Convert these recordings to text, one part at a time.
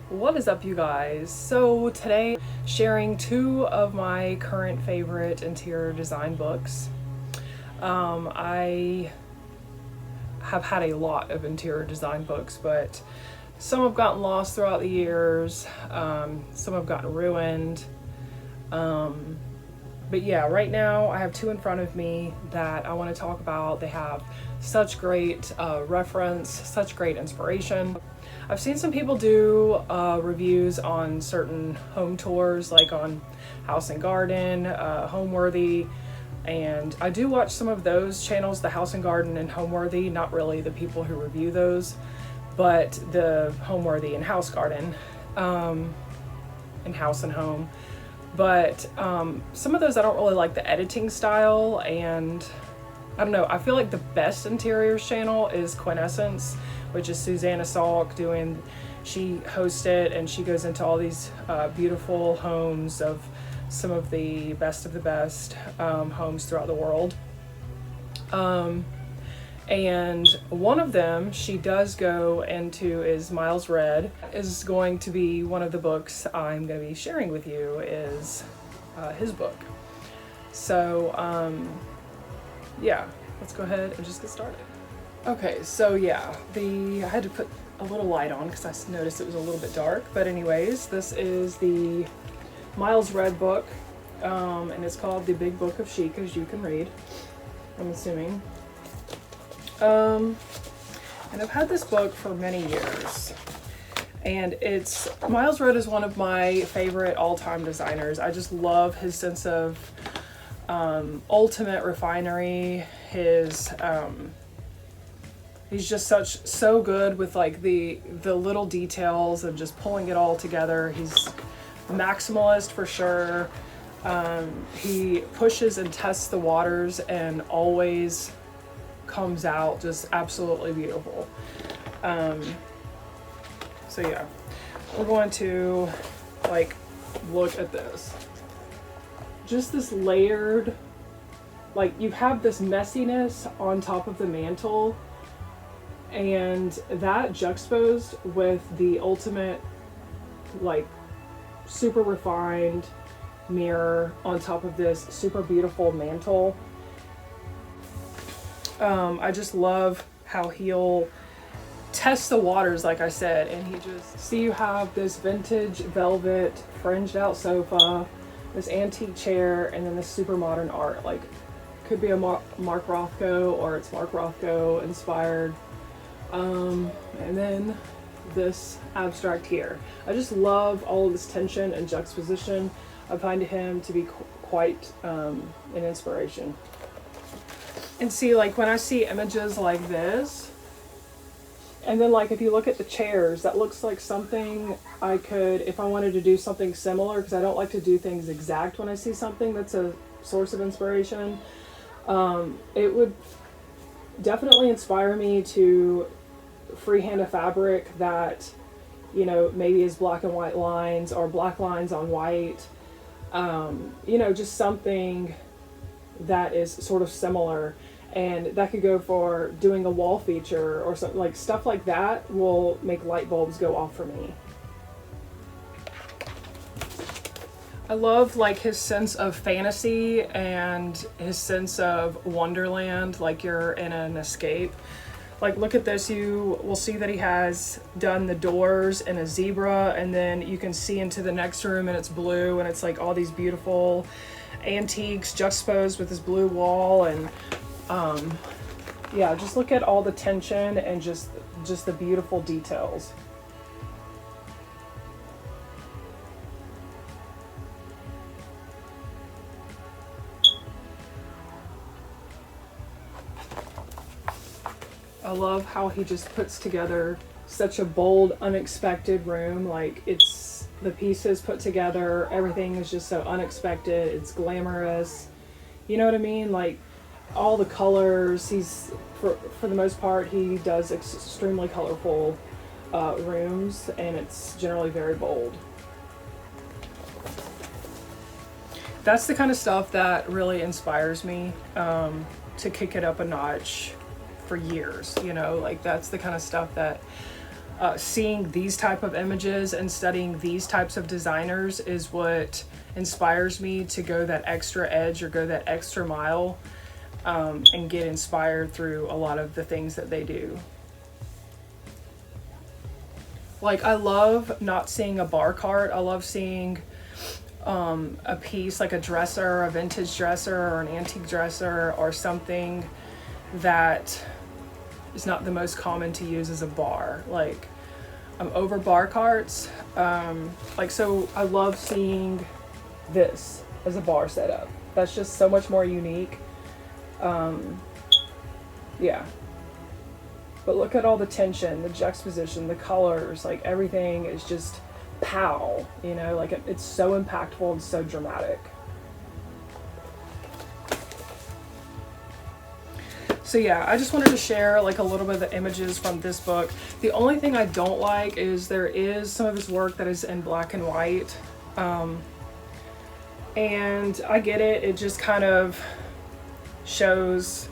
What is up, you guys? So today sharing two of my current favorite interior design books. I have had a lot of interior design books, but some have gotten lost throughout the years, some have gotten ruined. But yeah, right now I have two in front of me that I want to talk about. They have such great reference, such great inspiration. I've seen some people do reviews on certain home tours, like on House and Garden, Homeworthy, and I do watch some of those channels, the House and Garden and Homeworthy, not really the people who review those, but the Homeworthy and House Garden, and House and Home. But some of those I don't really like the editing style, and I don't know, I feel like the best interiors channel is Quintessence, which is Susanna Salk doing, she hosts it and she goes into all these beautiful homes of some of the best homes throughout the world. And one of them she does go into is Miles Red, is going to be one of the books I'm going to be sharing with you, is his book. So yeah, let's go ahead and just get started. Okay, so yeah, I had to put a little light on because I noticed it was a little bit dark, but anyways, this is the Miles Red book, and it's called The Big Book of Chic, as you can read, I'm assuming. And I've had this book for many years, and Miles Red is one of my favorite all-time designers. I just love his sense of ultimate refinery. He's just so good with like the little details and just pulling it all together. He's maximalist for sure. He pushes and tests the waters and always comes out just absolutely beautiful. So yeah, we're going to like look at this. Just this layered, like you have this messiness on top of the mantle, and that juxtaposed with the ultimate, like, super refined mirror on top of this super beautiful mantle. I just love how he'll test the waters, like I said, and you have this vintage velvet fringed out sofa, this antique chair, and then this super modern art. Like, could be a Mark Rothko, or it's Mark Rothko inspired. And then this abstract here. I just love all of this tension and juxtaposition. I find him to be quite an inspiration. And see, like when I see images like this, and then like if you look at the chairs, that looks like something I could, if I wanted to do something similar, because I don't like to do things exact when I see something that's a source of inspiration, it would definitely inspire me to freehand a fabric that, you know, maybe is black and white lines or black lines on white, you know, just something that is sort of similar. And that could go for doing a wall feature or something, like stuff like that will make light bulbs go off for me. I love like his sense of fantasy and his sense of wonderland, like you're in an escape. Like, look at this, you will see that he has done the doors in a zebra, and then you can see into the next room and it's blue, and it's like all these beautiful antiques juxtaposed with this blue wall. And yeah, just look at all the tension and just the beautiful details. I love how he just puts together such a bold, unexpected room. Like, it's the pieces put together, everything is just so unexpected, it's glamorous. You know what I mean? Like, all the colors, for the most part, he does extremely colorful rooms, and it's generally very bold. That's the kind of stuff that really inspires me to kick it up a notch for years, you know, like that's the kind of stuff that seeing these type of images and studying these types of designers is what inspires me to go that extra edge or go that extra mile, and get inspired through a lot of the things that they do. Like, I love not seeing a bar cart. I love seeing a piece like a dresser, a vintage dresser or an antique dresser or something that is not the most common to use as a bar. Like, I'm over bar carts. Like, so I love seeing this as a bar setup. That's just so much more unique. Yeah. But look at all the tension, the juxtaposition, the colors, like everything is just pow, you know, like it's so impactful and so dramatic. So yeah, I just wanted to share like a little bit of the images from this book. The only thing I don't like is there is some of his work that is in black and white. And I get it, it just kind of shows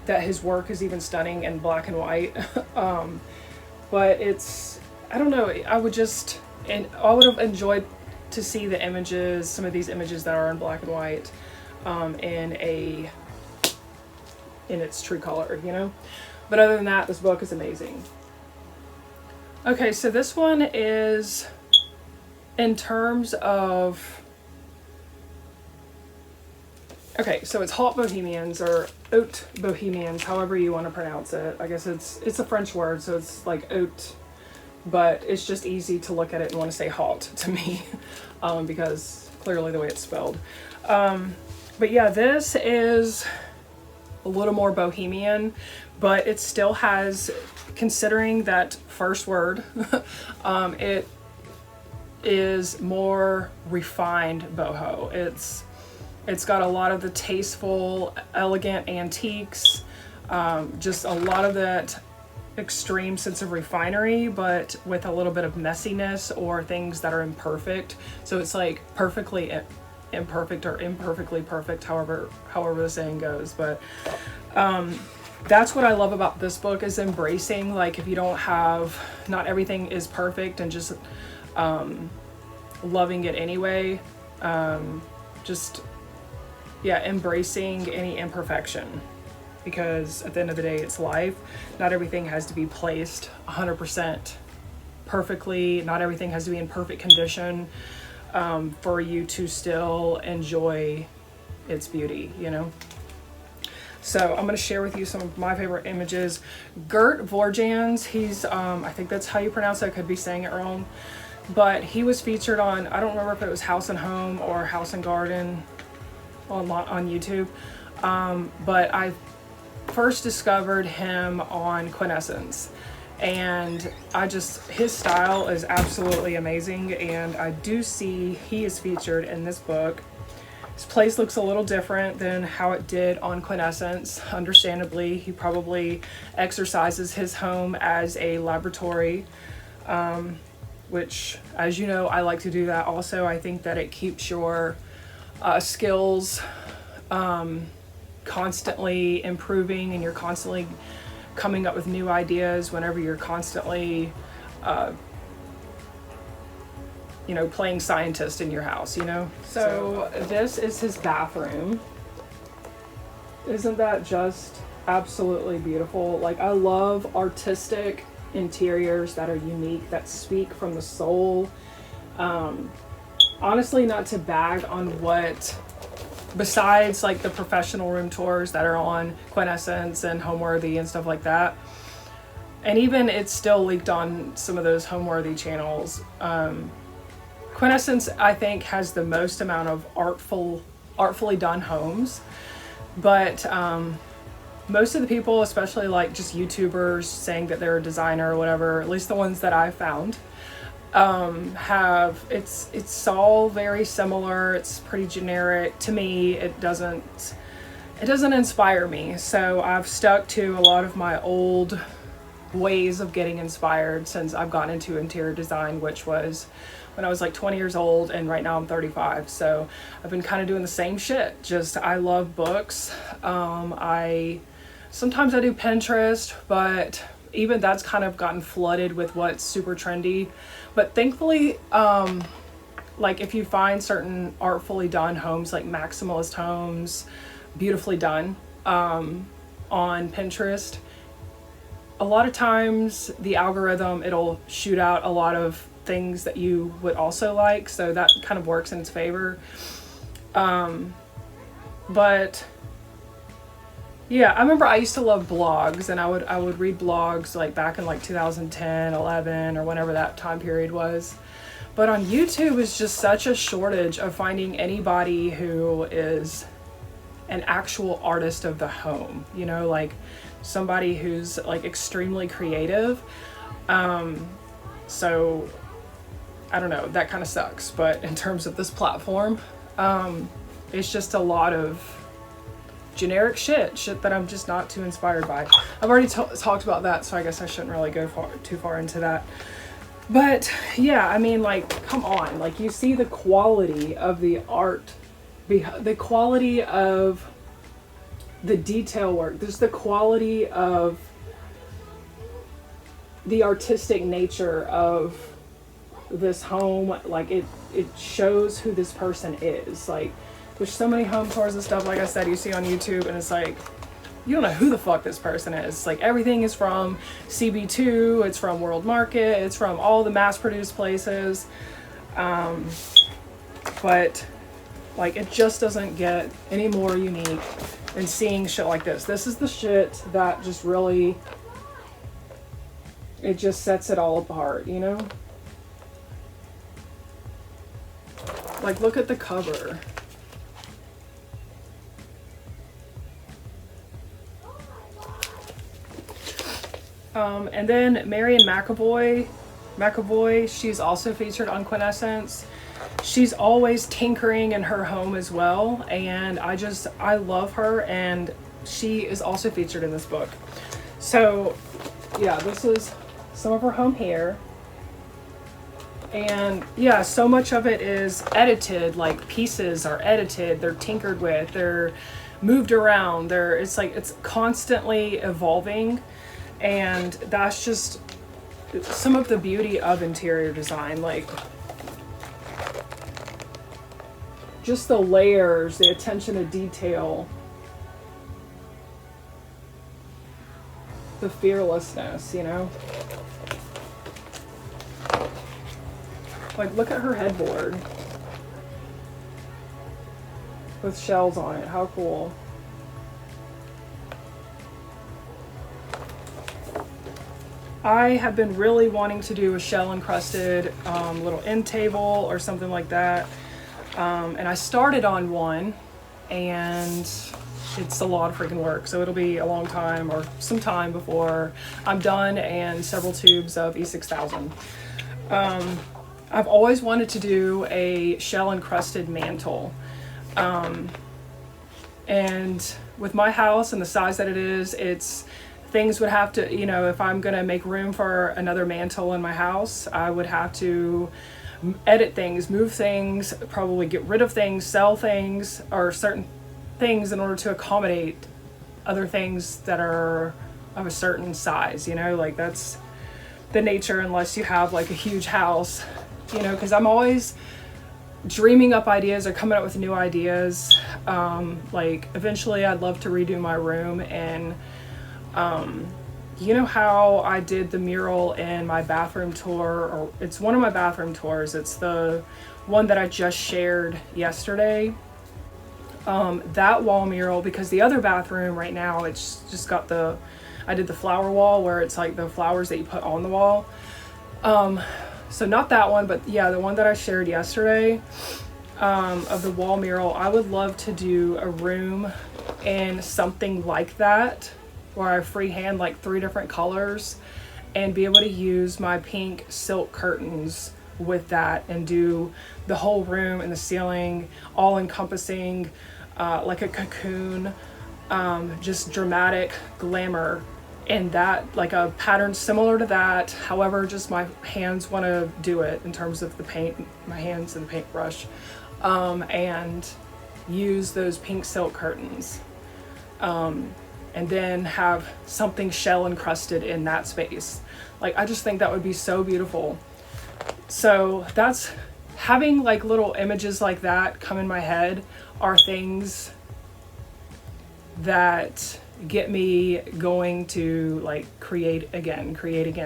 that his work is even stunning in black and white. But it's, I don't know, I would have enjoyed to see the images, some of these images that are in black and white, in its true color, you know? But other than that, this book is amazing. Okay, so this one is in terms of, okay, so it's Haute Bohemians or Haute Bohemians, however you want to pronounce it. I guess it's a French word, so it's like haute, but it's just easy to look at it and want to say haute to me, because clearly the way it's spelled. But yeah, this is a little more bohemian, but it still has, considering that first word, it is more refined boho. It's got a lot of the tasteful, elegant antiques, just a lot of that extreme sense of refinery, but with a little bit of messiness or things that are imperfect. So it's like perfectly imperfect or imperfectly perfect, however the saying goes. But that's what I love about this book, is embracing, like, if you don't have, not everything is perfect, and just loving it anyway. Just, yeah, embracing any imperfection, because at the end of the day, it's life. Not everything has to be placed 100% perfectly. Not everything has to be in perfect condition for you to still enjoy its beauty, you know? So I'm going to share with you some of my favorite images. Gert Voorjans, he's, I think that's how you pronounce it. I could be saying it wrong. But he was featured on, I don't remember if it was House and Home or House and Garden on YouTube. But I first discovered him on Quintessence. And his style is absolutely amazing. And I do see he is featured in this book. His place looks a little different than how it did on Quintessence. Understandably, he probably exercises his home as a laboratory, which, as you know, I like to do that also. I think that it keeps your skills constantly improving, and you're constantly coming up with new ideas whenever you're constantly playing scientist in your house, you know? So this is his bathroom. Isn't that just absolutely beautiful? Like, I love artistic interiors that are unique, that speak from the soul. Honestly, not to bag on what, besides like the professional room tours that are on Quintessence and Homeworthy and stuff like that, and even it's still leaked on some of those Homeworthy channels. Quintessence, I think, has the most amount of artfully done homes, but most of the people, especially like just YouTubers saying that they're a designer or whatever, at least the ones that I found, it's all very similar. It's pretty generic to me. It doesn't inspire me. So I've stuck to a lot of my old ways of getting inspired since I've gotten into interior design, which was when I was like 20 years old, and right now I'm 35. So I've been kind of doing the same shit. Just, I love books. Sometimes I do Pinterest, but even that's kind of gotten flooded with what's super trendy. But thankfully, like if you find certain artfully done homes, like maximalist homes, beautifully done, on Pinterest, a lot of times the algorithm, it'll shoot out a lot of things that you would also like, so that kind of works in its favor. But yeah, I remember I used to love blogs, and I would read blogs like back in like 2010, 11, or whenever that time period was. But on YouTube is just such a shortage of finding anybody who is an actual artist of the home, you know, like somebody who's like extremely creative. So I don't know, that kind of sucks. But in terms of this platform, it's just a lot of generic shit that I'm just not too inspired by. I've already talked about that, so I guess I shouldn't really go too far into that. But yeah, I mean, like, come on, like, you see the quality of the art, the quality of the detail work, there's the quality of the artistic nature of this home. Like, it shows who this person is. Like, there's so many home tours and stuff, like I said, you see on YouTube, and it's like, you don't know who the fuck this person is. Like, everything is from CB2, it's from World Market, it's from all the mass-produced places. But, like, it just doesn't get any more unique than seeing shit like this. This is the shit that just really, it just sets it all apart, you know? Like, look at the cover. And then Marian McAvoy, she's also featured on Quintessence. She's always tinkering in her home as well, and I love her, and she is also featured in this book. So yeah, this is some of her home here. And yeah, so much of it is edited, like pieces are edited, they're tinkered with, they're moved around, it's constantly evolving. And that's just some of the beauty of interior design, like just the layers, the attention to detail, the fearlessness, you know? Like, look at her headboard with shells on it. How cool. I have been really wanting to do a shell encrusted little end table or something like that. And I started on one, and it's a lot of freaking work. So it'll be a long time or some time before I'm done, and several tubes of E6000. I've always wanted to do a shell encrusted mantle. And with my house and the size that it is, things would have to, you know, if I'm gonna make room for another mantle in my house, I would have to edit things, move things, probably get rid of things, sell things, or certain things in order to accommodate other things that are of a certain size, you know, like that's the nature unless you have like a huge house, you know, because I'm always dreaming up ideas or coming up with new ideas. Like eventually I'd love to redo my room, and you know how I did the mural in my bathroom tour, or it's one of my bathroom tours, it's the one that I just shared yesterday. That wall mural, because the other bathroom right now, it's just got I did the flower wall where it's like the flowers that you put on the wall. So not that one, but yeah, the one that I shared yesterday, of the wall mural. I would love to do a room in something like that, where I freehand like 3 different colors and be able to use my pink silk curtains with that and do the whole room and the ceiling all encompassing, like a cocoon, just dramatic glamour, and that, like a pattern similar to that. However, just my hands want to do it in terms of the paint, my hands and the paintbrush, and use those pink silk curtains. and then have something shell encrusted in that space. Like, I just think that would be so beautiful. So that's, having like little images like that come in my head are things that get me going to like create again.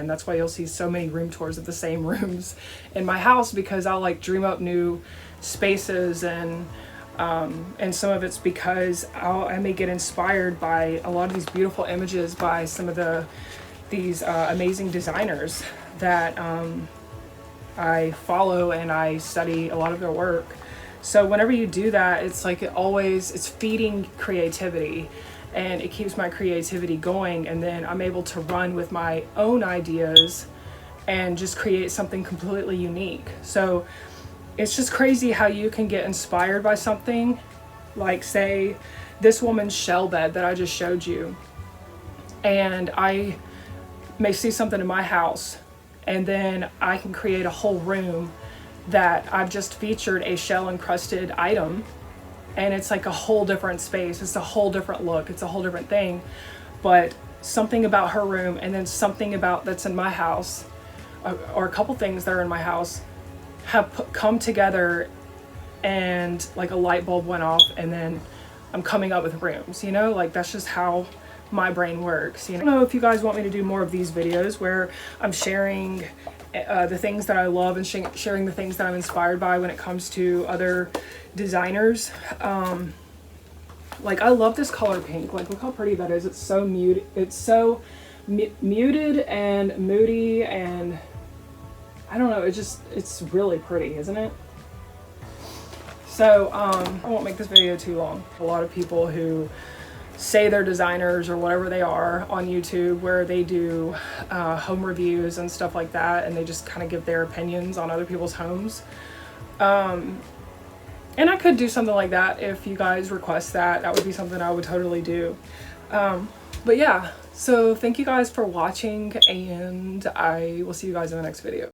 That's why you'll see so many room tours of the same rooms in my house, because I'll like dream up new spaces, and some of it's because I may get inspired by a lot of these beautiful images by some of these amazing designers that I follow, and I study a lot of their work. So whenever you do that, it's like it's feeding creativity, and it keeps my creativity going, and then I'm able to run with my own ideas and just create something completely unique. So it's just crazy how you can get inspired by something, like say this woman's shell bed that I just showed you, and I may see something in my house, and then I can create a whole room that I've just featured a shell encrusted item, and it's like a whole different space. It's a whole different look. It's a whole different thing. But something about her room, and then something about that's in my house, or a couple things that are in my house, have come together, and like a light bulb went off, and then I'm coming up with rooms, you know, like that's just how my brain works. You know, I don't know if you guys want me to do more of these videos where I'm sharing the things that I love, and sharing the things that I'm inspired by when it comes to other designers. Like I love this color pink. Like, look how pretty that is. It's so muted. It's so muted and moody, and I don't know, it's really pretty, isn't it? So I won't make this video too long. A lot of people who say they're designers or whatever they are on YouTube, where they do home reviews and stuff like that, and they just kind of give their opinions on other people's homes. And I could do something like that if you guys request that. That would be something I would totally do. But yeah, so thank you guys for watching, and I will see you guys in the next video.